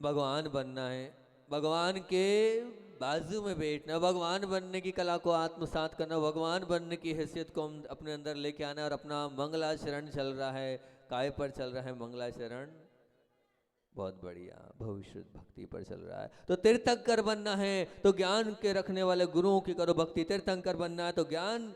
भगवान बनना है, भगवान के बाजू में बैठना, भगवान बनने की कला को आत्मसात करना, भगवान बनने की हैसियत को हम अपने अंदर लेके आना है। और अपना मंगलाचरण चल रहा है, काय पर चल रहा है मंगलाचरण? बहुत बढ़िया, भविष्य भक्ति पर चल रहा है। तो तीर्थंकर बनना है तो ज्ञान के रखने वाले गुरुओं की करो भक्ति, तीर्थंकर बनना है तो ज्ञान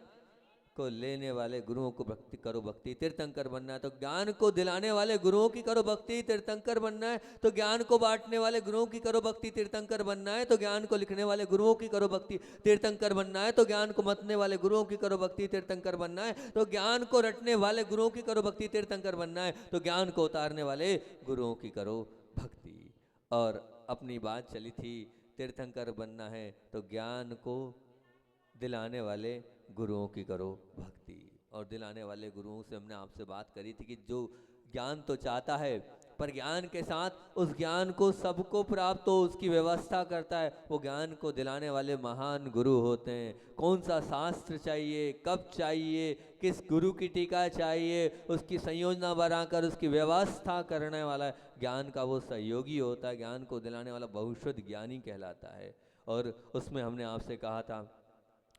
को लेने वाले गुरुओं को भक्ति करो भक्ति, तीर्थंकर बनना है तो ज्ञान को दिलाने वाले गुरुओं की करो भक्ति, तीर्थंकर बनना है तो ज्ञान को बांटने वाले गुरुओं की करो भक्ति, तीर्थंकर बनना है तो ज्ञान को लिखने वाले गुरुओं की करो भक्ति, तीर्थंकर बनना है तो ज्ञान को मतने वाले गुरुओं की करो भक्ति, तीर्थंकर बनना है तो ज्ञान को रटने वाले गुरुओं की करो भक्ति, तीर्थंकर बनना है तो ज्ञान को उतारने वाले गुरुओं की करो भक्ति। और अपनी बात चली थी, तीर्थंकर बनना है तो ज्ञान को दिलाने वाले गुरुओं की करो भक्ति। और दिलाने वाले गुरुओं से हमने आपसे बात करी थी कि जो ज्ञान तो चाहता है पर ज्ञान के साथ उस ज्ञान को सबको प्राप्त हो उसकी व्यवस्था करता है, वो ज्ञान को दिलाने वाले महान गुरु होते हैं। कौन सा शास्त्र चाहिए, कब चाहिए, किस गुरु की टीका चाहिए, उसकी संयोजना बनाकर उसकी व्यवस्था करने वाला ज्ञान का वो सहयोगी होता है, ज्ञान को दिलाने वाला बहुशुद्ध ज्ञानी कहलाता है। और उसमें हमने आपसे कहा था,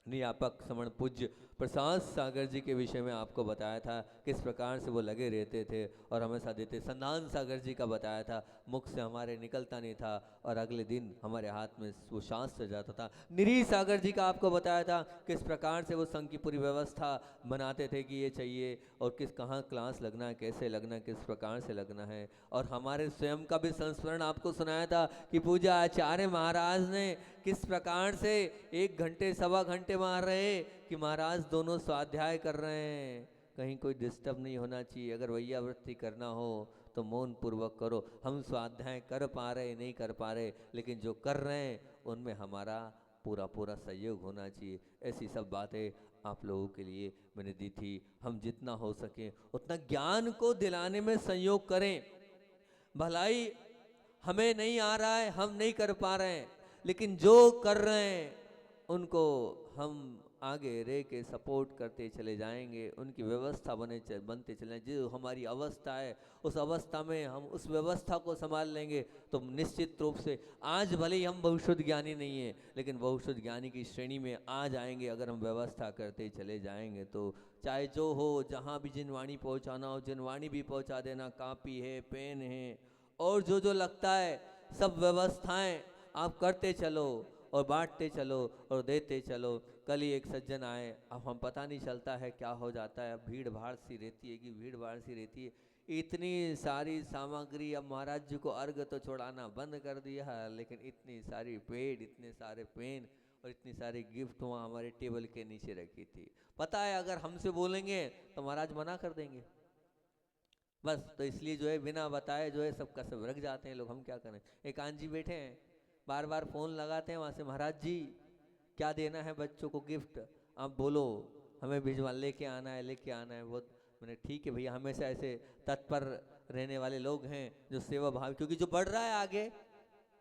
नियापक समण पूज्य प्रसाद सागर जी के विषय में आपको बताया था, किस प्रकार से वो लगे रहते थे और हमेशा देते। संधान सागर जी का बताया था, मुख से हमारे निकलता नहीं था और अगले दिन हमारे हाथ में वो शास्त्र जाता था। निरी सागर जी का आपको बताया था, किस प्रकार से वो संघ की पूरी व्यवस्था बनाते थे कि ये चाहिए और किस कहाँ क्लास लगना है, कैसे लगना है, किस प्रकार से लगना है। और हमारे स्वयं का भी संस्मरण आपको सुनाया था कि पूजा आचार्य महाराज ने किस प्रकार से 1 घंटे सवा घंटे मार रहे कि महाराज दोनों स्वाध्याय कर रहे हैं, कहीं कोई डिस्टर्ब नहीं होना चाहिए, अगर वैयावृत्ति करना हो तो मौन पूर्वक करो। हम स्वाध्याय कर पा रहे नहीं कर पा रहे, लेकिन जो कर रहे हैं उनमें हमारा पूरा पूरा सहयोग होना चाहिए। ऐसी सब बातें आप लोगों के लिए मैंने दी थी। हम जितना हो सके उतना ज्ञान को दिलाने में सहयोग करें। भलाई हमें नहीं आ रहा है, हम नहीं कर पा रहे हैं, लेकिन जो कर रहे हैं उनको हम आगे रह के सपोर्ट करते चले जाएंगे, उनकी व्यवस्था बनते चले। जो हमारी अवस्था है उस अवस्था में हम उस व्यवस्था को संभाल लेंगे तो निश्चित रूप से आज भले ही हम बहुशुद्ध ज्ञानी नहीं है, लेकिन बहुशुद्ध ज्ञानी की श्रेणी में आ जाएंगे अगर हम व्यवस्था करते चले जाएंगे। तो चाहे जो हो, जहाँ भी जिनवाणी पहुँचाना हो जिनवाणी भी पहुँचा देना, कापी है, पेन है और जो लगता है सब व्यवस्थाएं आप करते चलो और बांटते चलो और देते चलो। कल ही एक सज्जन आए, अब हम पता नहीं चलता है क्या हो जाता है, अब भीड़ भाड़ सी रहती है कि भीड़ भाड़ सी रहती है, इतनी सारी सामग्री। अब महाराज जी को अर्घ तो छोड़ाना बंद कर दिया, लेकिन इतनी सारी पेड़, इतने सारे पेन और इतनी सारी गिफ्ट वहाँ हमारे टेबल के नीचे रखी थी। पता है अगर हमसे बोलेंगे तो महाराज मना कर देंगे बस। तो इसलिए जो है बिना बताए जो है सबका सब रख जाते हैं लोग, हम क्या करें। एक आंटी जी बैठे हैं, बार बार फोन लगाते हैं वहाँ से, महाराज जी क्या देना है बच्चों को गिफ्ट, आप बोलो हमें भिजवा, लेके आना है लेके आना है। बहुत मैंने ठीक है भैया, हमेशा ऐसे तत्पर रहने वाले लोग हैं जो सेवा भाव, क्योंकि जो बढ़ रहा है आगे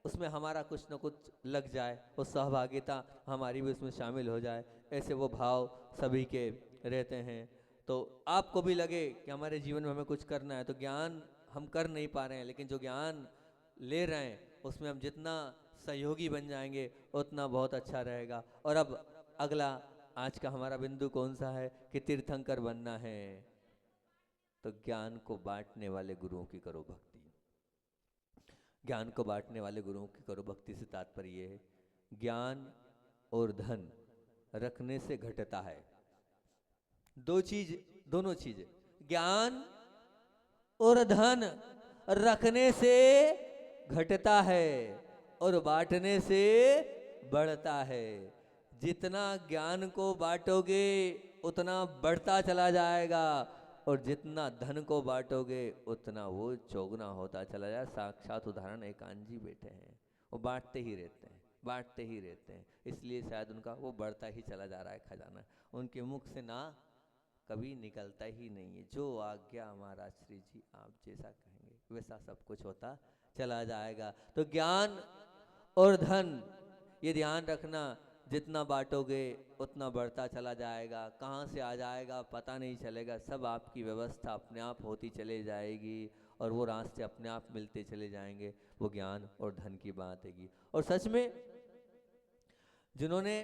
उसमें हमारा कुछ न कुछ लग जाए, वो सहभागिता हमारी भी उसमें शामिल हो जाए, ऐसे वो भाव सभी के रहते हैं। तो आपको भी लगे कि हमारे जीवन में हमें कुछ करना है, तो ज्ञान हम कर नहीं पा रहे हैं, लेकिन जो ज्ञान ले रहे हैं उसमें हम जितना सहयोगी बन जाएंगे उतना बहुत अच्छा रहेगा। और अब अगला आज का हमारा बिंदु कौन सा है कि तीर्थंकर बनना है तो ज्ञान को बांटने वाले गुरुओं की करो भक्ति। ज्ञान को बांटने वाले गुरुओं की करो भक्ति से तात्पर्य है ज्ञान और धन रखने से घटता है। दोनों चीज, ज्ञान और धन रखने से घटता है और बांटने से बढ़ता है। जितना ज्ञान को बांटोगे उतना बढ़ता चला जाएगा और जितना धन को बांटोगे उतना वो चौगुना होता चला जाए। साक्षात उदाहरण एकांत जी बैठे हैं, वो बांटते ही रहते हैं, बांटते ही रहते हैं, इसलिए शायद उनका वो बढ़ता ही चला जा रहा है खजाना, उनके मुख से ना कभी निकलता ही नहीं है। जो आज्ञा महाराज श्री जी आप जैसा कहेंगे वैसा सब कुछ होता चला जाएगा। तो ज्ञान और धन ये ध्यान रखना जितना बांटोगे उतना बढ़ता चला जाएगा, कहाँ से आ जाएगा पता नहीं चलेगा, सब आपकी व्यवस्था अपने आप होती चली जाएगी और वो रास्ते अपने आप मिलते चले जाएंगे। वो ज्ञान और धन की बात हैगी। और सच में जिन्होंने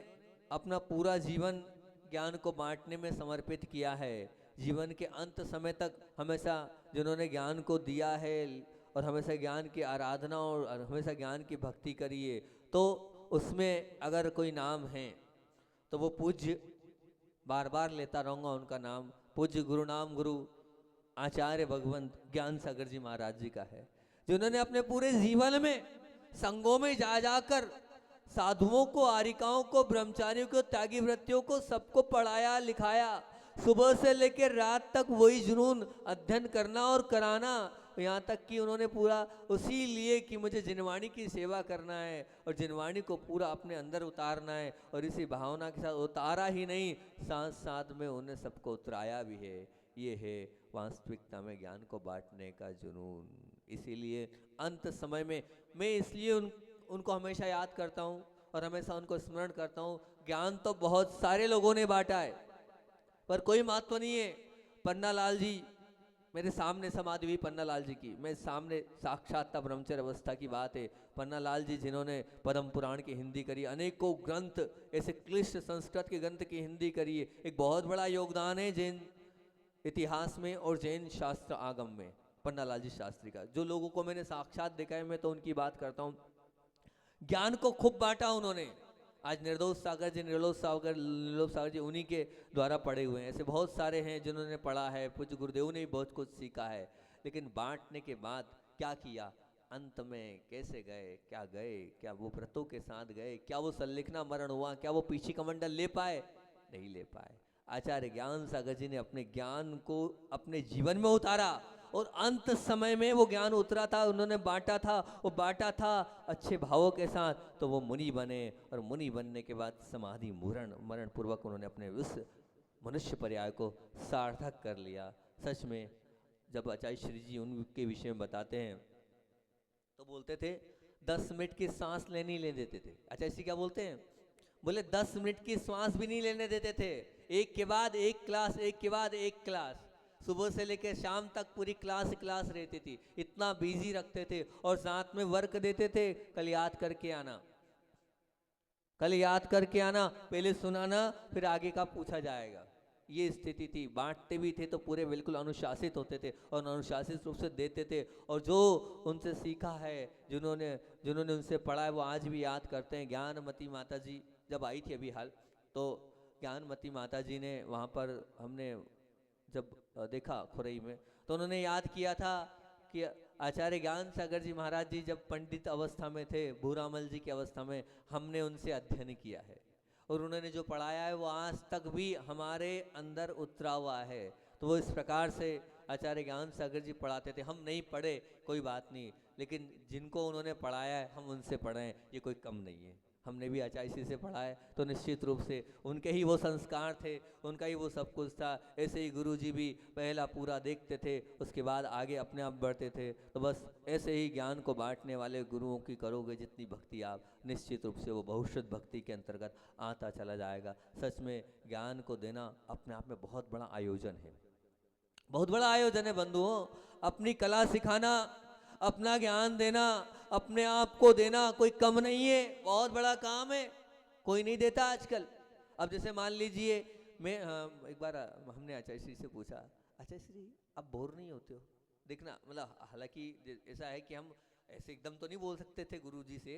अपना पूरा जीवन ज्ञान को बांटने में समर्पित किया है, जीवन के अंत समय तक हमेशा जिन्होंने ज्ञान को दिया है और हमेशा ज्ञान की आराधना और हमेशा ज्ञान की भक्ति करी है, तो उसमें अगर कोई नाम है तो वो पूज्य, बार बार लेता रहूँगा उनका नाम, पूज्य गुरु नाम गुरु आचार्य भगवंत ज्ञान सागर जी महाराज जी का है, जिन्होंने अपने पूरे जीवन में संगों में जा जाकर साधुओं को, आरिकाओं को, ब्रह्मचारियों को, त्यागी वृत्तियों को सबको पढ़ाया लिखाया। सुबह से लेकर रात तक वही जुनून, अध्ययन करना और कराना, यहाँ तक कि उन्होंने पूरा उसी लिए कि मुझे जिनवाणी की सेवा करना है और जिनवाणी को पूरा अपने अंदर उतारना है, और इसी भावना के साथ उतारा ही नहीं, साथ साथ में उन्हें सबको उतराया भी है। ये है वास्तविकता में ज्ञान को बांटने का जुनून। इसीलिए अंत समय में मैं इसलिए उनको हमेशा याद करता हूँ और हमेशा उनको स्मरण करता हूँ। ज्ञान तो बहुत सारे लोगों ने बांटा है पर कोई महत्व नहीं है। पन्ना लाल जी, मेरे सामने समाधि हुई पन्ना लाल जी की, मैं सामने साक्षात ब्रह्मचर्य अवस्था की बात है। पन्ना लाल जी जिन्होंने पद्म पुराण की हिंदी करी, अनेकों ग्रंथ ऐसे क्लिष्ट संस्कृत के ग्रंथ की हिंदी करी है, एक बहुत बड़ा योगदान है जैन इतिहास में और जैन शास्त्र आगम में पन्ना लाल जी शास्त्री का, जो लोगों को मैंने साक्षात देखा है, मैं तो उनकी बात करता हूँ। ज्ञान को खूब बांटा उन्होंने। आज निर्दोष सागर जी, निर्लोभ सागर जी उन्हीं के द्वारा पढ़े हुए हैं। ऐसे बहुत सारे हैं जिन्होंने पढ़ा है, पूज्य गुरुदेव ने भी बहुत कुछ सीखा है, लेकिन बांटने के बाद क्या किया, अंत में कैसे गए, क्या वो व्रतों के साथ गए, क्या वो संलिखना मरण हुआ, क्या वो पीछी कमंडल ले पाए, नहीं ले पाए। आचार्य ज्ञान सागर जी ने अपने ज्ञान को अपने जीवन में उतारा और अंत समय में वो ज्ञान उतरा था, उन्होंने बांटा था, वो बांटा था अच्छे भावों के साथ, तो वो मुनि बने और मुनि बनने के बाद समाधि मरण पूर्वक उन्होंने अपने उस मनुष्य पर्याय को सार्थक कर लिया। सच में जब आचार्य श्री जी उनके विषय में बताते हैं तो बोलते थे 10 मिनट की सांस लेने देते थे। आचार्य श्री क्या बोलते हैं, बोले 10 मिनट की सांस भी नहीं लेने देते थे, एक के बाद एक क्लास, एक के बाद एक क्लास, सुबह से लेकर शाम तक पूरी क्लास रहती थी, इतना बिजी रखते थे। और साथ में वर्क देते थे, कल याद करके आना, कल याद करके आना, पहले सुनाना फिर आगे का पूछा जाएगा। ये स्थिति थी। बांटते भी थे तो पूरे बिल्कुल अनुशासित होते थे और अनुशासित रूप से देते थे। और जो उनसे सीखा है, जिन्होंने उनसे पढ़ा है, वो आज भी याद करते हैं। ज्ञानमती माता जी जब आई थी अभी हाल, तो ज्ञानमती माता जी ने वहाँ पर हमने जब देखा खुरई में, तो उन्होंने याद किया था कि आचार्य ज्ञान सागर जी महाराज जी जब पंडित अवस्था में थे, भूरामल जी की अवस्था में, हमने उनसे अध्ययन किया है और उन्होंने जो पढ़ाया है वो आज तक भी हमारे अंदर उतरा हुआ है। तो वो इस प्रकार से आचार्य ज्ञान सागर जी पढ़ाते थे। हम नहीं पढ़े कोई बात नहीं, लेकिन जिनको उन्होंने पढ़ाया है हम उनसे पढ़ें, ये कोई कम नहीं है। हमने भी आचार्य श्री से पढ़ा है तो निश्चित रूप से उनके ही वो संस्कार थे, उनका ही वो सब कुछ था। ऐसे ही गुरु जी भी पहला पूरा देखते थे, उसके बाद आगे अपने आप बढ़ते थे। तो बस ऐसे ही ज्ञान को बांटने वाले गुरुओं की करोगे जितनी भक्ति आप, निश्चित रूप से वो बहुश्रुत भक्ति के अंतर्गत आता चला जाएगा। सच में ज्ञान को देना अपने आप में बहुत बड़ा आयोजन है, बहुत बड़ा आयोजन है बंधुओं। अपनी कला सिखाना, अपना ज्ञान देना, अपने आप को देना कोई कम नहीं है, बहुत बड़ा काम है, कोई नहीं देता आजकल। अब जैसे मान लीजिए मैं एक बार हमने आचार्य श्री से पूछा, आचार्य श्री आप बोर नहीं होते हो? देखना, मतलब हालांकि ऐसा है कि हम ऐसे एकदम तो नहीं बोल सकते थे गुरु जी से,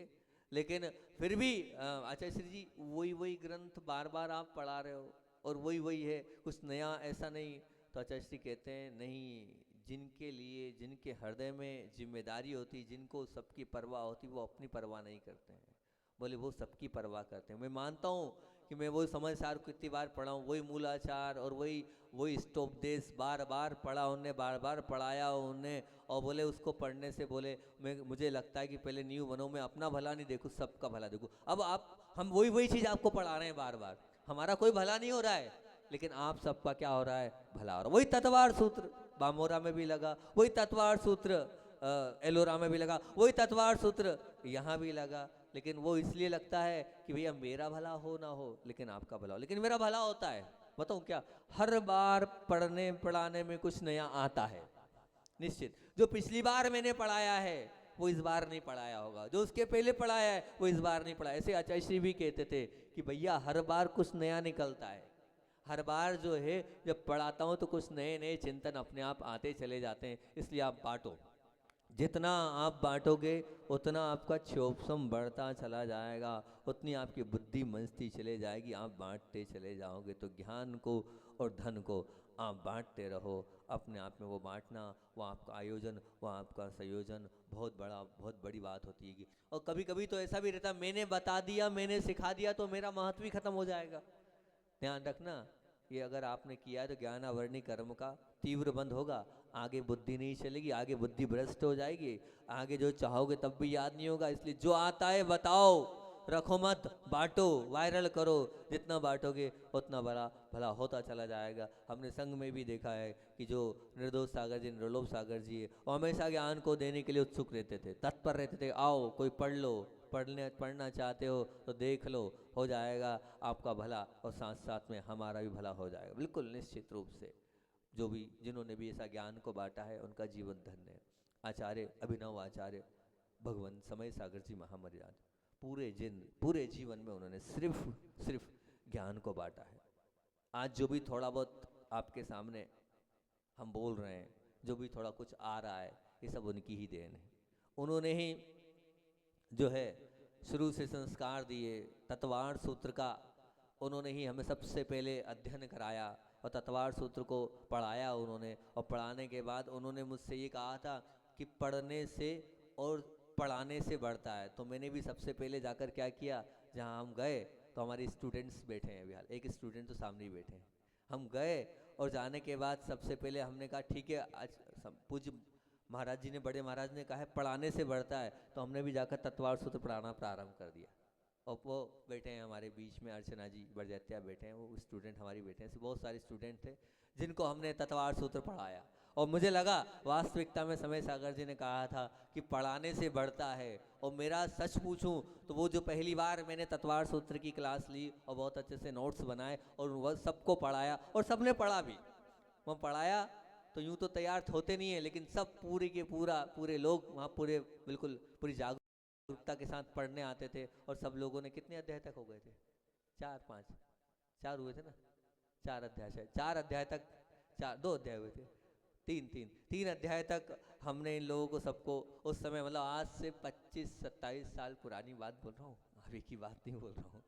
लेकिन फिर भी आचार्य श्री जी वही ग्रंथ बार बार आप पढ़ा रहे हो और वही है, कुछ नया ऐसा नहीं। तो आचार्य श्री कहते हैं नहीं, जिनके लिए, जिनके हृदय में जिम्मेदारी होती, जिनको सबकी परवाह होती, वो अपनी परवाह नहीं करते हैं। बोले वो सबकी परवाह करते हैं। मैं मानता हूँ कि मैं वही समझ सार कितनी बार पढ़ा हूँ, वही मूलाचार और वही स्तोपदेश बार बार पढ़ा उनने, बार बार पढ़ाया उनने। और बोले उसको पढ़ने से बोले मुझे लगता है कि पहले न्यू बनो, मैं अपना भला नहीं देखूँ, सबका भला देखूँ। अब हम वही चीज़ आपको पढ़ा रहे हैं बार बार, हमारा कोई भला नहीं हो रहा है, लेकिन आप सबका क्या हो रहा है, भला हो रहा है। वही तत्वार सूत्र बामोरा में भी लगा, वही तत्वार सूत्र एलोरा में भी लगा, वही तत्वार सूत्र यहाँ भी लगा। लेकिन वो इसलिए लगता है कि भैया मेरा भला हो ना हो लेकिन आपका भला हो, लेकिन मेरा भला होता है। बताऊं क्या, हर बार पढ़ने पढ़ाने में कुछ नया आता है निश्चित। जो पिछली बार मैंने पढ़ाया है वो इस बार नहीं पढ़ाया होगा, जो उसके पहले पढ़ाया है वो इस बार नहीं पढ़ाया। ऐसे आचार्य श्री भी कहते थे कि भैया हर बार कुछ नया निकलता है, हर बार जो है जब पढ़ाता हूँ तो कुछ नए नए चिंतन अपने आप आते चले जाते हैं। इसलिए आप बांटो, जितना आप बांटोगे उतना आपका क्षोभसम बढ़ता चला जाएगा, उतनी आपकी बुद्धि मंजती चले जाएगी, आप बांटते चले जाओगे। तो ज्ञान को और धन को आप बांटते रहो, अपने आप में वो बांटना, वो आपका आयोजन, वो आपका संयोजन बहुत बड़ा, बहुत बड़ी बात होती है। और कभी कभी तो ऐसा भी रहता, मैंने बता दिया, मैंने सिखा दिया तो मेरा महत्व ही खत्म हो जाएगा। ध्यान रखना, ये अगर आपने किया है तो ज्ञानावरणी कर्म का तीव्र बंद होगा, आगे बुद्धि नहीं चलेगी, आगे बुद्धि भ्रष्ट हो जाएगी, आगे जो चाहोगे तब भी याद नहीं होगा। इसलिए जो आता है बताओ, रखो मत, बांटो, वायरल करो, जितना बांटोगे उतना बड़ा भला होता चला जाएगा। हमने संघ में भी देखा है कि जो निर्दोष सागर जी, निर्लोभ सागर जी है, वो हमेशा ज्ञान को देने के लिए उत्सुक रहते थे, तत्पर रहते थे, आओ कोई पढ़ लो, पढ़ना चाहते हो तो देख लो, हो जाएगा आपका भला और साथ साथ में हमारा भी भला हो जाएगा। बिल्कुल निश्चित रूप से जो भी जिन्होंने भी ऐसा ज्ञान को बांटा है उनका जीवन धन्य है। आचार्य अभिनव आचार्य भगवान समय सागर जी महामर्याद पूरे जीवन में उन्होंने सिर्फ ज्ञान को बांटा है। आज जो भी थोड़ा बहुत आपके सामने हम बोल रहे हैं, जो भी थोड़ा कुछ आ रहा है, ये सब उनकी ही देन है। उन्होंने ही जो है शुरू से संस्कार दिए, तत्वार्थ सूत्र का उन्होंने ही हमें सबसे पहले अध्ययन कराया और तत्वार्थ सूत्र को पढ़ाया उन्होंने। और पढ़ाने के बाद उन्होंने मुझसे ये कहा था कि पढ़ने से और पढ़ाने से बढ़ता है। तो मैंने भी सबसे पहले जाकर क्या किया, जहाँ हम गए तो हमारे स्टूडेंट्स बैठे हैं, अभी हाल एक स्टूडेंट तो सामने ही बैठे हैं। हम गए और जाने के बाद सबसे पहले हमने कहा ठीक है, आज पूज्य महाराज जी ने, बड़े महाराज ने कहा है पढ़ाने से बढ़ता है, तो हमने भी जाकर तत्वार्थ सूत्र पढ़ाना प्रारंभ कर दिया। और वो बैठे हैं हमारे बीच में, अर्चना जी बरजत्या बैठे हैं, वो स्टूडेंट हमारी बैठे हैं। ऐसे बहुत सारे स्टूडेंट थे जिनको हमने तत्वार्थ सूत्र पढ़ाया। और मुझे लगा वास्तविकता में समय सागर जी ने कहा था कि पढ़ाने से बढ़ता है। और मेरा सच पूछूं तो वो जो पहली बार मैंने तत्वार्थ सूत्र की क्लास ली और बहुत अच्छे से नोट्स बनाए और वह सबको पढ़ाया और सबने पढ़ा भी, वो पढ़ाया तो यूं तो तैयार होते नहीं है, लेकिन सब पूरे लोग वहाँ पूरे बिल्कुल पूरी जागरूकता के साथ पढ़ने आते थे। और सब लोगों ने कितने अध्याय तक हो गए थे, 4 हुए थे ना, 4 अध्याय तक, 2 अध्याय हुए थे, तीन अध्याय तक हमने इन लोगों को सबको, उस समय मतलब आज से 25-27 साल पुरानी बात बोल रहा हूँ, अभी की बात नहीं बोल रहा हूँ।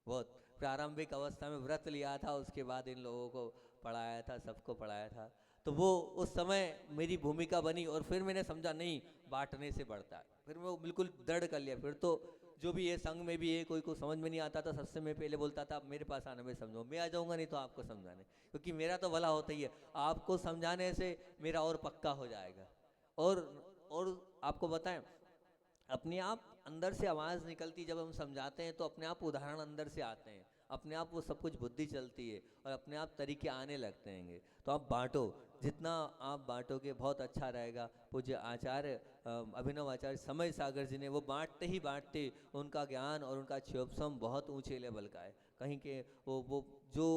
बहुत प्रारंभिक अवस्था में व्रत लिया था, उसके बाद इन लोगों को पढ़ाया था, सबको पढ़ाया था। तो वो उस समय मेरी भूमिका बनी और फिर मैंने समझा नहीं, बांटने से बढ़ता है। फिर मैं बिल्कुल दृढ़ कर लिया। फिर तो जो भी ये संघ में भी है, कोई को समझ में नहीं आता था, सबसे मैं पहले बोलता था मेरे पास आना, मैं समझाऊँ, मैं आ जाऊँगा, नहीं तो आपको समझाने, क्योंकि मेरा तो भला होता ही है, आपको समझाने से मेरा और पक्का हो जाएगा। और आपको बताएं, अपने आप अंदर से आवाज़ निकलती, जब हम समझाते हैं तो अपने आप उदाहरण अंदर से आते हैं, अपने आप वो सब कुछ बुद्धि चलती है और अपने आप तरीके आने लगते हैं। तो आप बांटो, जितना आप बांटोगे बहुत अच्छा रहेगा। पूज्य आचार्य अभिनव आचार्य समय सागर जी ने वो बांटते ही बांटते, उनका ज्ञान और उनका क्षोभसम बहुत ऊंचे लेवल का है। कहीं के वो जो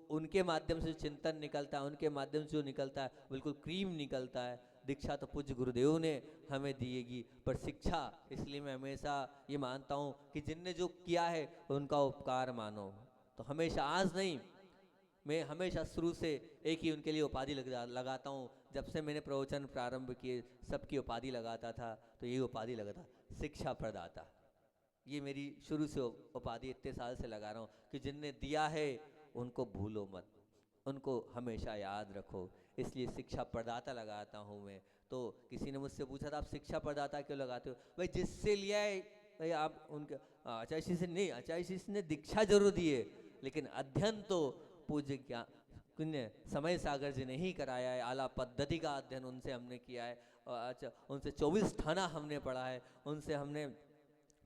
उनके माध्यम से चिंतन निकलता है, उनके माध्यम से जो निकलता है बिल्कुल क्रीम निकलता है। दीक्षा तो पूज्य गुरुदेव ने हमें दिएगी, पर शिक्षा इसलिए मैं हमेशा ये मानता हूँ कि जिनने जो किया है उनका उपकार मानो। तो हमेशा, आज नहीं, मैं हमेशा शुरू से एक ही उनके लिए उपाधि लगाता हूँ। जब से मैंने प्रवचन प्रारंभ किए सबकी उपाधि लगाता था, तो यही उपाधि लगाता, शिक्षा प्रदाता। ये मेरी शुरू से उपाधि इतने साल से लगा रहा हूँ कि जिनने दिया है उनको भूलो मत, उनको हमेशा याद रखो। इसलिए शिक्षा प्रदाता लगाता हूँ मैं। तो किसी ने मुझसे पूछा था आप शिक्षा प्रदाता क्यों लगाते हो? भाई जिससे लिया है, भाई आप उनके आचार्य श्री से नहीं, आचार्य श्री ने दीक्षा जरूर दी है, लेकिन अध्ययन तो पूज्य पुण्य समय सागर जी ने ही कराया है। आला पद्धति का अध्ययन उनसे हमने किया है। और अच्छा, उनसे 24 ठाना हमने पढ़ा है, उनसे हमने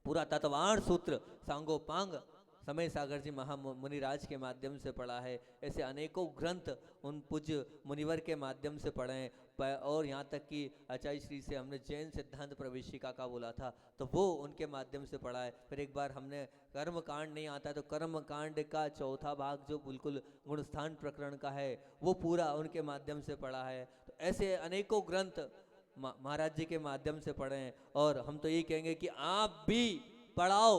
पूरा तत्वार्थ सूत्र सांगोपांग समय सागर जी मुनिराज के माध्यम से पढ़ा है, ऐसे अनेकों ग्रंथ उन पूज्य मुनिवर के माध्यम से पढ़े हैं। और यहाँ तक कि आचार्य श्री से हमने जैन सिद्धांत प्रवेशिका का बोला था, तो वो उनके माध्यम से पढ़ा है। फिर एक बार हमने कर्म कांड नहीं आता तो कर्म कांड का चौथा भाग जो बिल्कुल गुणस्थान प्रकरण का है वो पूरा उनके माध्यम से पढ़ा है। तो ऐसे अनेकों ग्रंथ महाराज जी के माध्यम से पढ़े हैं। और हम तो यही कहेंगे कि आप भी पढ़ाओ,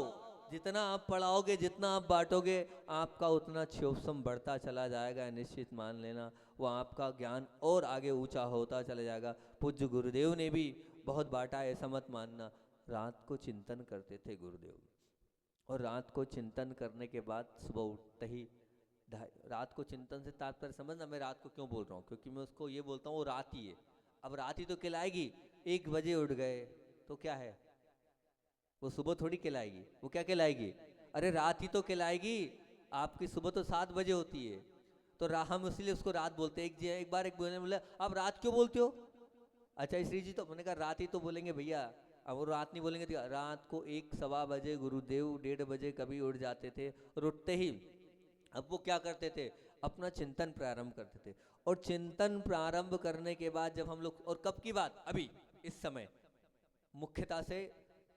जितना आप पढ़ाओगे, जितना आप बांटोगे, आपका उतना क्षोभसम बढ़ता चला जाएगा। निश्चित मान लेना, वो आपका ज्ञान और आगे ऊंचा होता चला जाएगा। पूज्य गुरुदेव ने भी बहुत बांटा, ऐसा मत मानना। रात को चिंतन करते थे गुरुदेव, और रात को चिंतन करने के बाद सुबह उठते ही रात को चिंतन से तात्पर्य समझना, मैं रात को क्यों बोल रहा हूँ, क्योंकि मैं उसको ये बोलता हूँ वो रात ही है। अब रात ही तो खिलाएगी। 1 बजे उठ गए तो क्या है, वो सुबह थोड़ी खिलाएगी, वो क्या खिलाएगी? अरे रात ही तो खिलाएगी। आपकी सुबह तो 7 बजे होती है, तो हम इसलिए उसको रात बोलते हैं। एक बार एक बोले आप रात क्यों बोलते हो? अच्छा श्री जी, तो मैंने कहा रात ही तो बोलेंगे भैया। अब वो रात नहीं बोलेंगे तो रात को 1 सवा बजे गुरुदेव 1:30 बजे कभी उठ जाते थे, और उठते ही अब वो क्या करते थे, अपना चिंतन प्रारंभ करते थे। और चिंतन प्रारंभ करने के बाद जब हम लोग, और कब की बात, अभी इस समय मुख्यतः से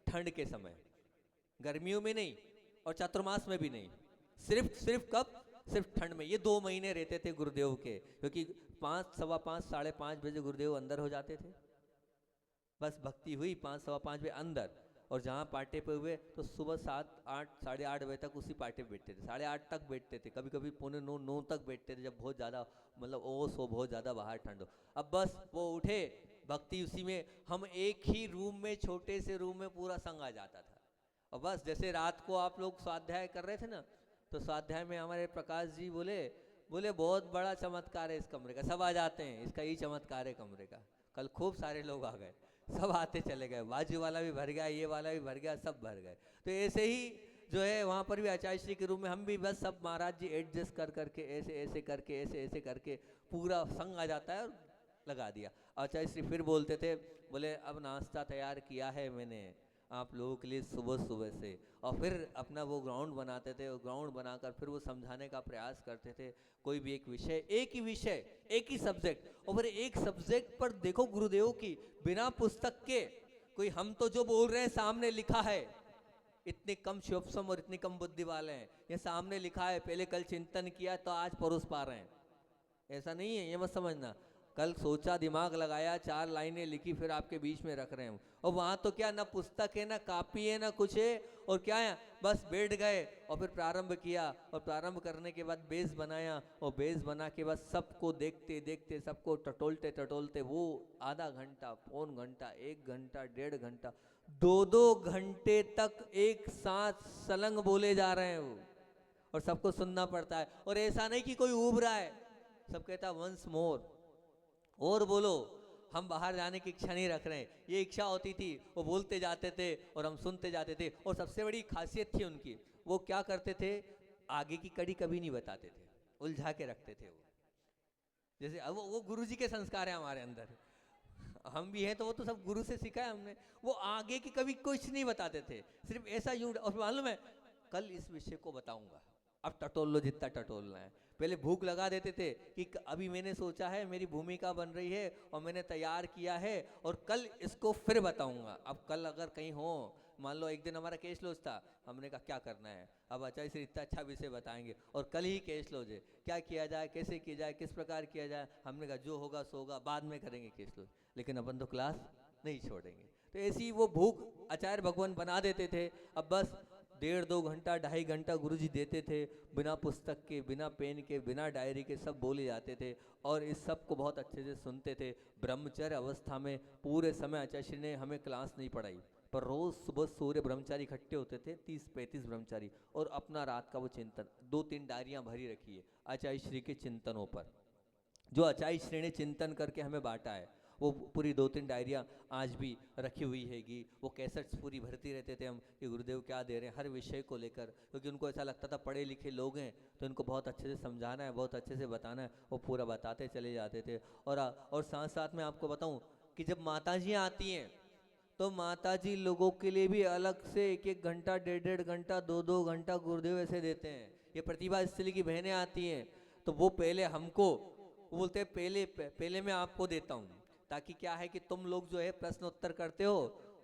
ठंड के समय, गर्मियों में नहीं और चातुर्मास में भी नहीं, सिर्फ कब, सिर्फ ठंड में। ये 2 महीने रहते थे गुरुदेव के, क्योंकि 5, सवा 5, साढ़े 5 बजे गुरुदेव अंदर हो जाते थे। बस भक्ति हुई 5, सवा 5 बजे अंदर, और जहाँ पाटे पे हुए तो सुबह 7, 8, साढ़े 8 बजे तक उसी पाटे पे बैठते थे, 8:30 तक बैठते थे, कभी कभी 8:45, 9 तक बैठते थे, जब बहुत ज़्यादा मतलब ओस हो, बहुत ज़्यादा बाहर ठंड हो। अब बस वो उठे, भक्ति उसी में, हम एक ही रूम में, छोटे से रूम में पूरा संग आ जाता था। और बस जैसे रात को आप लोग स्वाध्याय कर रहे थे ना, तो स्वाध्याय में हमारे प्रकाश जी बोले बहुत बड़ा चमत्कार है इस कमरे का, सब आ जाते हैं, इसका यही चमत्कार है कमरे का। कल खूब सारे लोग आ गए, सब आते चले गए, बाजू वाला भी भर गया, ये वाला भी भर गया, सब भर गए। तो ऐसे ही जो है वहाँ पर भी आचार्य श्री के रूम में हम भी बस सब महाराज जी एडजस्ट कर करके ऐसे ऐसे करके ऐसे ऐसे करके पूरा संग आ जाता है, और लगा दिया। आचार्य श्री फिर बोलते थे, बोले अब नाश्ता तैयार किया है मैंने आप लोगों के लिए सुबह सुबह से। और फिर अपना वो ग्राउंड बनाते थे, और ग्राउंड बनाकर फिर वो समझाने का प्रयास करते थे। कोई भी एक विषय, एक ही विषय, एक ही सब्जेक्ट, और फिर एक सब्जेक्ट पर देखो गुरुदेव की बिना पुस्तक के, कोई हम तो जो बोल रहे हैं सामने लिखा है, इतने कम शोभसम और इतनी कम बुद्धि वाले हैं, ये सामने लिखा है, पहले कल चिंतन किया तो आज परोस पा रहे हैं। ऐसा नहीं है, ये मत समझना। कल सोचा, दिमाग लगाया, 4 लाइनें लिखी, फिर आपके बीच में रख रहे हैं। और वहाँ तो क्या, ना पुस्तक है, ना कापी है, ना कुछ है, और क्या है, बस बैठ गए और फिर प्रारंभ किया। और प्रारंभ करने के बाद बेस बनाया, और बेस बना के बाद सबको देखते देखते, सबको टटोलते टटोलते, वो आधा घंटा, पौन घंटा, 1 घंटा, 1.5 घंटा, 2-2 घंटे तक एक साथ सलंग बोले जा रहे हैं वो, और सबको सुनना पड़ता है। और ऐसा नहीं कि कोई ऊब रहा है, सब कहता वंस मोर, और बोलो। हम बाहर जाने की इच्छा नहीं रख रहे हैं, ये इच्छा होती थी, वो बोलते जाते थे और हम सुनते जाते थे। और सबसे बड़ी खासियत थी उनकी, वो क्या करते थे, आगे की कड़ी कभी नहीं बताते थे, उलझा के रखते थे वो। जैसे अब वो गुरु जी के संस्कार है हमारे अंदर, हम भी हैं तो वो तो सब गुरु से सीखा है हमने। वो आगे की कभी कुछ नहीं बताते थे, सिर्फ ऐसा यूं। और मालूम है, कल इस विषय को बताऊंगा, अब टटोल लो जितना टटोलना है। पहले भूख लगा देते थे कि अभी मैंने सोचा है, मेरी भूमिका बन रही है और मैंने तैयार किया है, और कल इसको फिर बताऊंगा। अब कल अगर कहीं हो, मान लो एक दिन हमारा केस लॉज था, हमने कहा क्या करना है, अब आचार्य से इतना अच्छा विषय बताएंगे, और कल ही केस लॉज है, क्या किया जाए, कैसे किया जाए, किस प्रकार किया जाए। हमने कहा जो होगा सो होगा, बाद में करेंगे केस लॉज, लेकिन अपन तो क्लास नहीं छोड़ेंगे। तो ऐसी वो भूख आचार्य भगवान बना देते थे। अब बस 1.5-2 घंटा, 2.5 घंटा गुरुजी देते थे, बिना पुस्तक के, बिना पेन के, बिना डायरी के, सब बोले जाते थे, और इस सब को बहुत अच्छे से सुनते थे। ब्रह्मचर्य अवस्था में पूरे समय आचार्य श्री ने हमें क्लास नहीं पढ़ाई, पर रोज सुबह सूर्य ब्रह्मचारी इकट्ठे होते थे, 30-35 ब्रह्मचारी, और अपना रात का वो चिंतन, 2-3 डायरियां भरी रखी है आचार्य श्री के चिंतनों पर, जो आचार्य श्री ने चिंतन करके हमें बांटा है। वो पूरी 2-3 डायरियाँ आज भी रखी हुई हैगी। वो कैसेट्स पूरी भरती रहते थे हम कि गुरुदेव क्या दे रहे हैं हर विषय को लेकर, क्योंकि उनको ऐसा लगता था पढ़े लिखे लोग हैं तो इनको बहुत अच्छे से समझाना है, बहुत अच्छे से बताना है। वो पूरा बताते चले जाते थे। और साथ साथ में आपको बताऊं कि जब माता जी आती हैं तो माताजी लोगों के लिए भी अलग से 1-1 घंटा, 1.5-1.5 घंटा, 2-2 घंटा गुरुदेव ऐसे देते हैं। ये प्रतिभा स्थली की बहनें आती हैं तो वो पहले हमको वो बोलते हैं पहले मैं आपको देता हूँ, ताकि क्या है कि तुम लोग जो है प्रश्न उत्तर करते हो,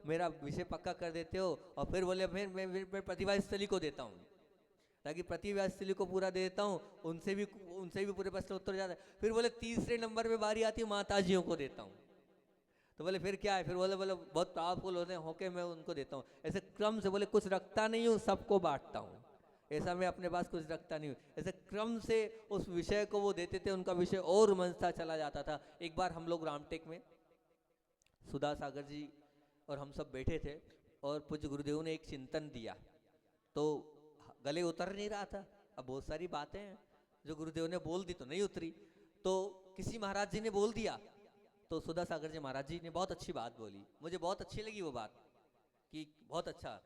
मेरा विषय पक्का कर देते हो, और फिर बोले फिर मैं प्रतिभा स्थली को देता हूँ, ताकि प्रतिभा स्थली को पूरा दे देता हूँ, उनसे भी पूरे प्रश्न उत्तर जाता है। फिर बोले तीसरे नंबर पे बारी आती है माताजियों को देता हूँ। तो बोले फिर क्या है, फिर बोले बहुत पावरफुल होते हैं होके मैं उनको देता हूँ। ऐसे क्रम से बोले कुछ रखता नहीं हूँ, सबको बांटता हूँ, ऐसा मैं अपने पास कुछ रखता नहीं हूँ। ऐसे क्रम से उस विषय को वो देते थे, उनका विषय और मंचता चला जाता था। एक बार हम लोग रामटेक में सुधा सागर जी और हम सब बैठे थे और पूज्य गुरुदेव ने एक चिंतन दिया, तो गले उतर नहीं रहा था। अब बहुत सारी बातें हैं जो गुरुदेव ने बोल दी तो नहीं उतरी, तो किसी महाराज जी ने बोल दिया, तो सुधा सागर जी महाराज जी ने बहुत अच्छी बात बोली, मुझे बहुत अच्छी लगी वो बात कि बहुत अच्छा।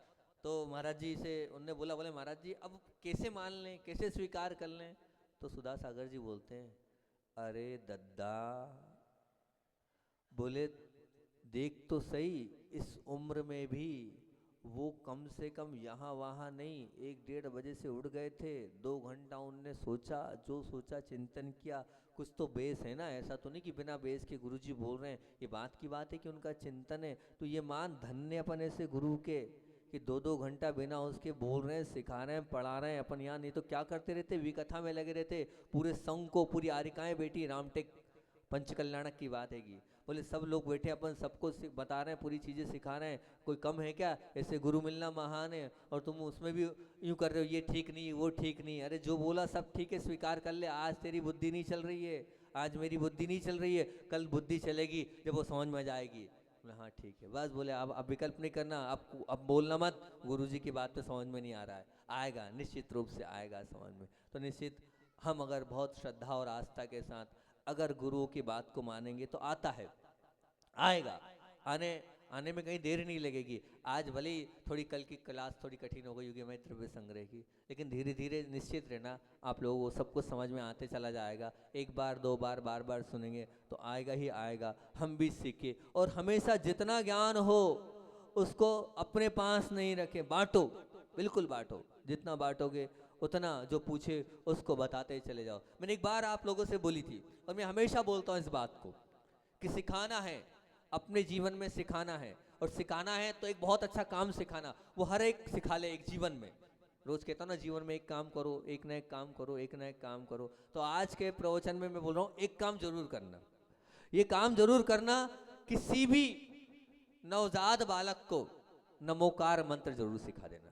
तो महाराज जी से उनने बोले महाराज जी अब कैसे मान लें, कैसे स्वीकार कर लें? तो सुधा सागर जी बोलते हैं, अरे दद्दा, बोले देख तो सही, इस उम्र में भी वो कम से कम यहाँ वहाँ नहीं, 1-1.5 बजे से उठ गए थे, 2 घंटा उनने सोचा, जो सोचा चिंतन किया। कुछ तो बेस है ना, ऐसा तो नहीं कि बिना बेस के गुरुजी बोल रहे हैं। ये बात की बात है कि उनका चिंतन है, तो ये मान धन्य अपन ऐसे गुरु के कि 2-2 घंटा बिना उसके बोल रहे हैं, सिखा रहे हैं, पढ़ा रहे हैं। अपन यहाँ नहीं तो क्या करते रहते, विकथा में लगे रहते, पूरे संघ को, पूरी आरिकाएं बेटी, रामटेक पंचकल्याणक की बात हैगी, बोले सब लोग बैठे अपन सबको बता रहे हैं, पूरी चीज़ें सिखा रहे हैं, कोई कम है क्या? ऐसे गुरु मिलना महान है और तुम उसमें भी यूँ कर रहे हो, ये ठीक नहीं, वो ठीक नहीं। अरे जो बोला सब ठीक है, स्वीकार कर ले। आज तेरी बुद्धि नहीं चल रही है, आज मेरी बुद्धि नहीं चल रही है, कल बुद्धि चलेगी जब वो समझ में जाएगी। बोले हाँ ठीक है, बस बोले अब विकल्प नहीं करना, अब बोलना मत, गुरुजी की बात तो समझ में नहीं आ रहा है, आएगा निश्चित रूप से आएगा समझ में। तो निश्चित हम अगर बहुत श्रद्धा और आस्था के साथ अगर गुरुओं की बात को मानेंगे तो आता है, आएगा, आने में कहीं देर नहीं लगेगी। आज भले ही थोड़ी कल की क्लास थोड़ी कठिन हो गई होगी मैं द्रव्य संग्रह की, लेकिन धीरे धीरे निश्चित रहना आप लोगों को सब कुछ समझ में आते चला जाएगा। एक बार, दो बार, बार बार सुनेंगे तो आएगा ही आएगा। हम भी सीखे, और हमेशा जितना ज्ञान हो उसको अपने पास नहीं रखे, बांटो, बिल्कुल बांटो, जितना बांटोगे उतना जो पूछे उसको बताते चले जाओ। मैंने एक बार आप लोगों से बोली थी, और मैं हमेशा बोलता हूँ इस बात को, कि सिखाना है, अपने जीवन में सिखाना है, और सिखाना है तो एक बहुत अच्छा काम सिखाना, वो हर एक सिखा ले एक जीवन में। रोज कहता हूँ ना, जीवन में एक काम करो, एक ना एक काम करो, एक ना एक काम करो। तो आज के प्रवचन में मैं बोल रहा हूँ, एक काम जरूर करना, ये काम जरूर करना, किसी भी नवजात बालक को नमोकार मंत्र जरूर सिखा देना।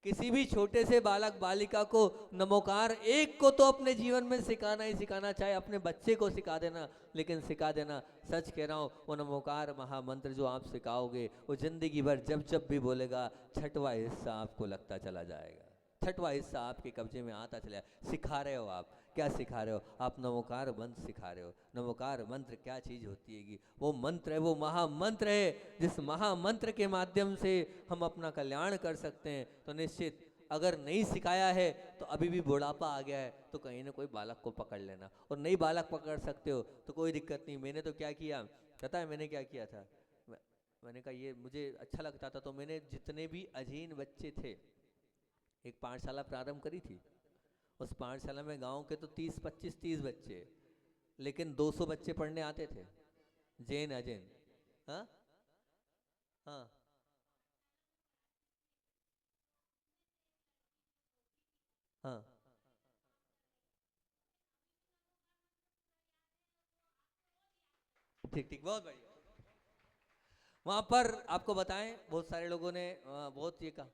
किसी भी छोटे से बालक बालिका को नमोकार एक को तो अपने जीवन में सिखाना ही सिखाना, चाहे अपने बच्चे को सिखा देना, लेकिन सिखा देना। सच कह रहा हूँ, वो नमोकार महामंत्र जो आप सिखाओगे, वो जिंदगी भर जब जब भी बोलेगा, छठवां हिस्सा आपको लगता चला जाएगा, छठवां हिस्सा आपके कब्जे में आता चला। सिखा रहे हो आप, क्या सिखा रहे हो आप? नमोकार मंत्र सिखा रहे हो। नमोकार मंत्र क्या चीज होती है? वो मंत्र है, वो महामंत्र है, जिस महामंत्र के माध्यम से हम अपना कल्याण कर सकते हैं। तो निश्चित अगर नहीं सिखाया है तो अभी भी बुढ़ापा आ गया है तो कहीं ना कोई बालक को पकड़ लेना, और नहीं बालक पकड़ सकते हो तो कोई दिक्कत नहीं। मैंने तो क्या किया पता है, मैंने क्या किया था, मैंने कहा ये मुझे अच्छा लगता था, तो मैंने जितने भी अजीन बच्चे थे, एक पाठशाला प्रारंभ करी थी। उस पाठशाला में गांव के तो 30-25-30 बच्चे, लेकिन 200 बच्चे पढ़ने आते थे, जैन अजैन। हाँ हाँ, हाँ ठीक ठीक, बहुत बढ़िया। वहां पर आपको बताएं, बहुत सारे लोगों ने बहुत ये कहा,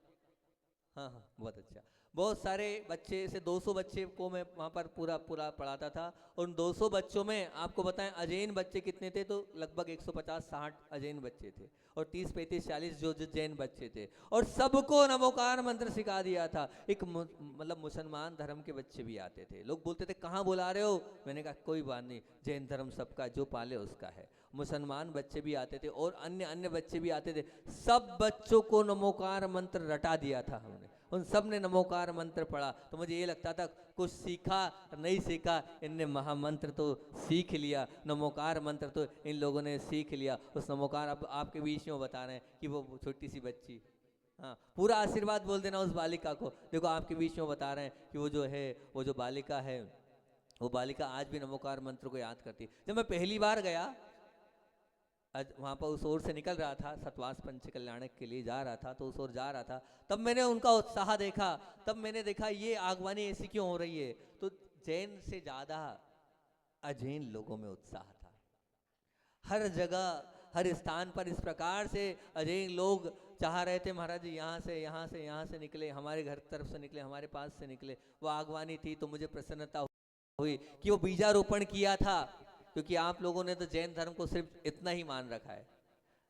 हाँ हाँ बहुत अच्छा। बहुत सारे बच्चे, ऐसे 200 बच्चे को मैं वहाँ पर पूरा पूरा पढ़ाता था। उन 200 बच्चों में आपको बताएं अजैन बच्चे कितने थे, तो लगभग 150-60 अजैन बच्चे थे, और 30-35-40 जो जैन बच्चे थे, और सबको नमोकार मंत्र सिखा दिया था। एक मतलब मुसलमान धर्म के बच्चे भी आते थे, लोग बोलते थे कहाँ बुला रहे हो, मैंने कहा कोई बात नहीं, जैन धर्म सबका, जो पाले उसका है। मुसलमान बच्चे भी आते थे और अन्य अन्य बच्चे भी आते थे, सब बच्चों को नमोकार मंत्र रटा दिया था हमने। उन सब ने नमोकार मंत्र पढ़ा। तो मुझे ये लगता था कुछ सीखा नहीं सीखा, इनने महामंत्र तो सीख लिया, नमोकार मंत्र तो इन लोगों ने सीख लिया। उस नमोकार, अब आपके बीच में वो बता रहे हैं कि वो छोटी सी बच्ची, हाँ, पूरा आशीर्वाद बोल देना उस बालिका को। देखो आपके बीच में बता रहे हैं कि वो जो है, वो जो बालिका है, वो बालिका आज भी नमोकार मंत्र को याद करती। जब मैं पहली बार गया, आज वहाँ पर उस ओर से निकल रहा था, सतवास पंच कल्याणक के लिए जा रहा था, तो उस ओर जा रहा था, तब मैंने उनका उत्साह देखा। तब मैंने देखा ये आगवानी ऐसी क्यों हो रही है। तो जैन से ज्यादा अजैन लोगों में उत्साह था। हर जगह हर स्थान पर इस प्रकार से अजैन लोग चाह रहे थे, महाराज जी यहाँ से यहाँ से यहाँ से निकले, हमारे घर तरफ से निकले, हमारे पास से निकले। वो आगवानी थी। तो मुझे प्रसन्नता हुई कि वो बीजारोपण किया था। क्योंकि आप लोगों ने तो जैन धर्म को सिर्फ इतना ही मान रखा है,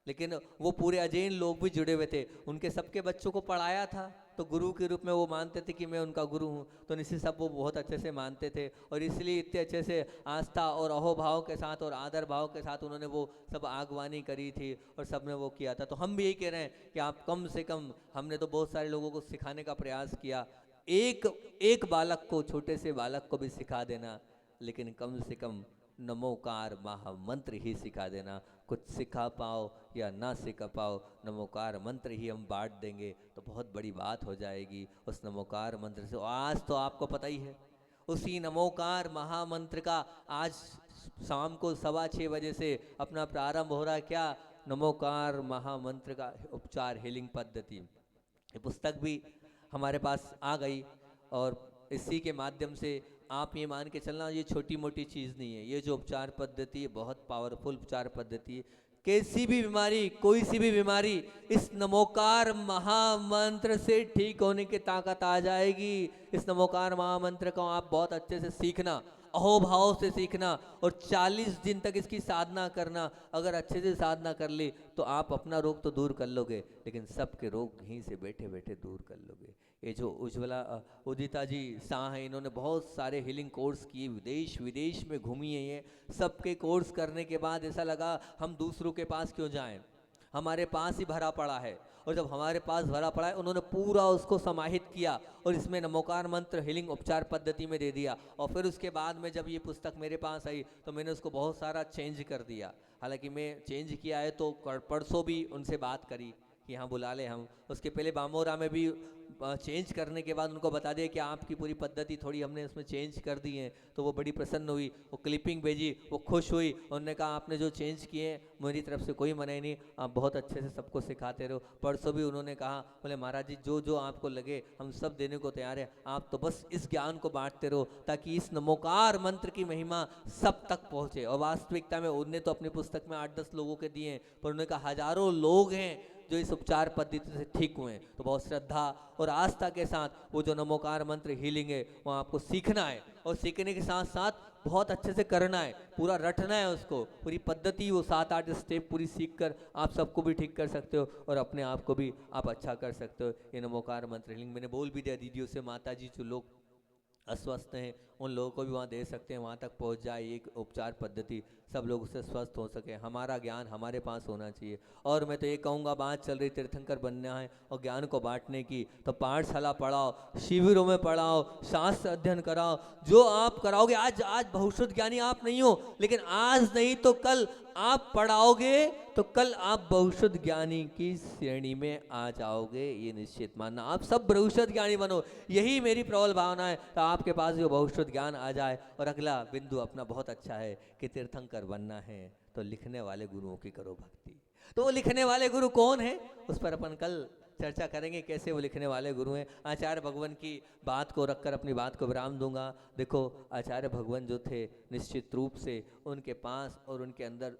लेकिन वो पूरे अजैन लोग भी जुड़े हुए थे। उनके सबके बच्चों को पढ़ाया था, तो गुरु के रूप में वो मानते थे कि मैं उनका गुरु हूँ। तो निश्चित सब वो बहुत अच्छे से मानते थे, और इसलिए इतने अच्छे से आस्था और अहोभाव के साथ और आदर भाव के साथ उन्होंने वो सब आगवानी करी थी और सब ने वो किया था। तो हम भी यही कह रहे हैं कि आप कम से कम, हमने तो बहुत सारे लोगों को सिखाने का प्रयास किया, एक बालक को, छोटे से बालक को भी सिखा देना, लेकिन कम से कम नमोकार महामंत्र ही सिखा देना। कुछ सिखा पाओ या ना सिखा पाओ, नमोकार मंत्र ही हम बांट देंगे तो बहुत बड़ी बात हो जाएगी उस नमोकार मंत्र से। आज तो आपको पता ही है, उसी नमोकार महामंत्र का आज शाम को 6:15 बजे से अपना प्रारंभ हो रहा है। क्या? नमोकार महामंत्र का उपचार हीलिंग पद्धति। ये पुस्तक भी हमारे पास आ गई, और इसी के माध्यम से आप ये मान के चलना, ये छोटी मोटी चीज़ नहीं है। ये जो उपचार पद्धति है बहुत पावरफुल उपचार पद्धति है। कैसी भी बीमारी, कोई सी भी बीमारी इस नमोकार महामंत्र से ठीक होने की ताकत आ जाएगी। इस नमोकार महामंत्र को आप बहुत अच्छे से सीखना, अहोभाव से सीखना, और 40 दिन तक इसकी साधना करना। अगर अच्छे से साधना कर ली तो आप अपना रोग तो दूर कर लोगे, लेकिन सबके रोग यहीं से बैठे बैठे दूर कर लोगे। ये जो उज्ज्वला उदिता जी शाह हैं, इन्होंने बहुत सारे हीलिंग कोर्स किए, विदेश विदेश में घूमी है। ये सबके कोर्स करने के बाद ऐसा लगा हम दूसरों के पास क्यों जाएं, हमारे पास ही भरा पड़ा है। और जब हमारे पास भरा पड़ा है, उन्होंने पूरा उसको समाहित किया और इसमें नमोकार मंत्र हीलिंग उपचार पद्धति में दे दिया। और फिर उसके बाद में जब ये पुस्तक मेरे पास आई तो मैंने उसको बहुत सारा चेंज कर दिया। हालांकि मैं चेंज किया है तो परसों भी उनसे बात करी कि हाँ बुला ले हम। उसके पहले बामोरा में भी चेंज करने के बाद उनको बता दिया कि आपकी पूरी पद्धति थोड़ी हमने उसमें चेंज कर दी है। तो वो बड़ी प्रसन्न हुई, वो क्लिपिंग भेजी, वो खुश हुई। उन्होंने कहा आपने जो चेंज किए मेरी तरफ से कोई मनाही नहीं, आप बहुत अच्छे से सबको सिखाते रहो। परसों भी उन्होंने कहा, बोले महाराज जी जो जो आपको लगे हम सब देने को तैयार है, आप तो बस इस ज्ञान को बांटते रहो ताकि इस नमोकार मंत्र की महिमा सब तक पहुँचे। और वास्तविकता में उन्होंने तो अपनी पुस्तक में 8-10 लोगों के दिए हैं, पर उन्होंने कहा हजारों लोग हैं जो इस उपचार पद्धति से ठीक हुए हैं। तो बहुत श्रद्धा और आस्था के साथ वो जो नमोकार मंत्र हीलिंग है वो आपको सीखना है, और सीखने के साथ साथ बहुत अच्छे से करना है, पूरा रटना है उसको, पूरी पद्धति वो 7-8 स्टेप पूरी सीख कर आप सबको भी ठीक कर सकते हो और अपने आप को भी आप अच्छा कर सकते हो। ये नमोकार मंत्र हीलिंग मैंने बोल भी दिया दीदियों से, माता जी जो लोग अस्वस्थ हैं उन लोगों को भी वहाँ दे सकते हैं, वहाँ तक पहुँच जाए एक उपचार पद्धति, सब लोग उससे स्वस्थ हो सके। हमारा ज्ञान हमारे पास होना चाहिए। और मैं तो ये कहूँगा, बात चल रही तीर्थंकर बनना है और ज्ञान को बांटने की, तो पाठशाला पढ़ाओ, शिविरों में पढ़ाओ, शास्त्र अध्ययन कराओ, जो आप कराओगे। आज बहुश्रुत ज्ञानी आप नहीं हो, लेकिन आज नहीं तो कल आप पढ़ाओगे तो कल आप बहुश्रुत ज्ञानी की श्रेणी में आ जाओगे, ये निश्चित मानना। आप सब बहुश्रुत ज्ञानी बनो, यही मेरी प्रबल भावना है। तो आपके पास जो बहुश्रुत ज्ञान आ जाए। और अगला बिंदु अपना बहुत अच्छा है कि तीर्थंकर बनना है तो लिखने वाले गुरुओं की करो भक्ति। तो वो लिखने वाले गुरु कौन है उस पर अपन कल चर्चा करेंगे, कैसे वो लिखने वाले गुरु हैं। आचार्य भगवान की बात को रखकर अपनी बात को विराम दूंगा। देखो आचार्य भगवान जो थे, निश्चित रूप से उनके पास और उनके अंदर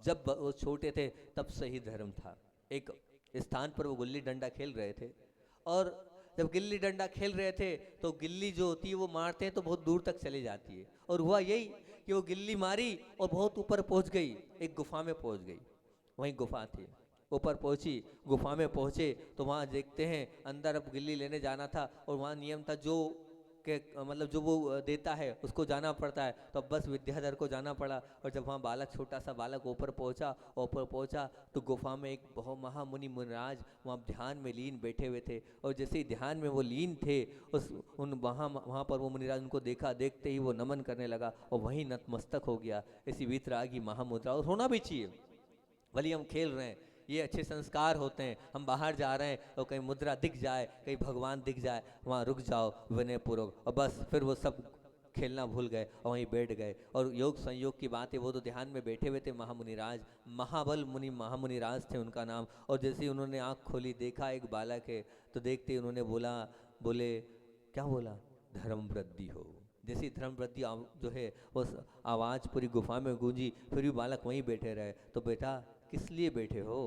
जब वो छोटे थे तब से ही धर्म था। एक स्थान पर वो गुल्ली डंडा खेल रहे थे, और जब गिल्ली डंडा खेल रहे थे तो गिल्ली जो होती है वो मारते हैं तो बहुत दूर तक चली जाती है। और हुआ यही कि वो गिल्ली मारी और बहुत ऊपर पहुंच गई, एक गुफा में पहुंच गई। वहीं गुफा थी, ऊपर पहुंची, गुफा में पहुंचे तो वहाँ देखते हैं अंदर अब गिल्ली लेने जाना था, और वहाँ नियम था जो के मतलब जो वो देता है उसको जाना पड़ता है। तो अब बस विद्याधर को जाना पड़ा, और जब वहाँ बालक, छोटा सा बालक ऊपर पहुँचा तो गुफा में एक बहुत महामुनि मुनिराज वहाँ ध्यान में लीन बैठे हुए थे। और जैसे ही ध्यान में वो लीन थे, उस उन वहाँ पर वो मुनिराज उनको देखा, देखते ही वो नमन करने लगा और वहीं नतमस्तक हो गया। ऐसी वीतरागी महामुद्रा, और होना भी चाहिए। भले हम खेल रहे हैं, ये अच्छे संस्कार होते हैं। हम बाहर जा रहे हैं और कहीं मुद्रा दिख जाए, कहीं भगवान दिख जाए, वहाँ रुक जाओ विनय पूर्वक, और बस फिर वो सब खेलना भूल गए और वहीं बैठ गए। और योग संयोग की बात है, वो तो ध्यान में बैठे हुए थे महामुनिराज, महाबल मुनि महामुनिराज थे उनका नाम। और जैसे ही उन्होंने आँख खोली, देखा एक बालक है, तो देखते ही उन्होंने बोले क्या बोला, धर्म वृद्धि हो। जैसी धर्म वृद्धि जो है उस आवाज़ पूरी गुफा में गूंजी, फिर भी बालक वहीं बैठे रहे। तो बेटा किस लिए बैठे हो?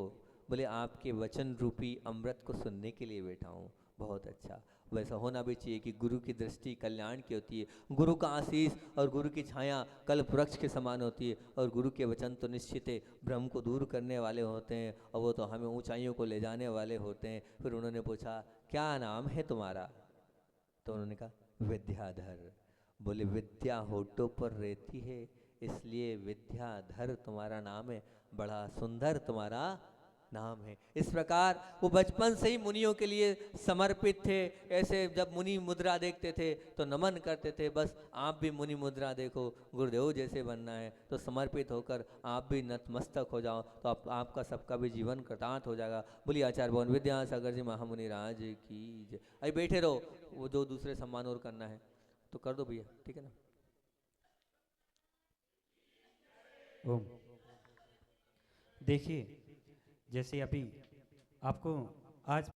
बोले आपके वचन रूपी अमृत को सुनने के लिए बैठा हूँ। बहुत अच्छा, वैसा होना भी चाहिए कि गुरु की दृष्टि कल्याण की होती है। गुरु का आशीष और गुरु की छाया कल्प वृक्ष के समान होती है, और गुरु के वचन तो निश्चित है भ्रम को दूर करने वाले होते हैं, और वो तो हमें ऊंचाइयों को ले जाने वाले होते हैं। फिर उन्होंने पूछा क्या नाम है तुम्हारा? तो उन्होंने कहा विद्याधर। बोले विद्या होठों पर रहती है, इसलिए विद्याधर तुम्हारा नाम है, बड़ा सुंदर तुम्हारा नाम है। इस प्रकार वो बचपन से ही मुनियों के लिए समर्पित थे। ऐसे जब मुनि मुद्रा देखते थे तो नमन करते थे। बस आप भी मुनि मुद्रा देखो, गुरुदेव जैसे बनना है तो समर्पित होकर आप भी नतमस्तक हो जाओ, तो आपका सबका भी जीवन कृतार्थ हो जाएगा। बोलिए आचार्य भवन विद्यासागर जी महामुनि राज की जय। अभी बैठे रहो, वो जो दूसरे सम्मान और करना है तो कर दो भैया, ठीक है ना। ओम। देखिए, जैसे अभी आपको आज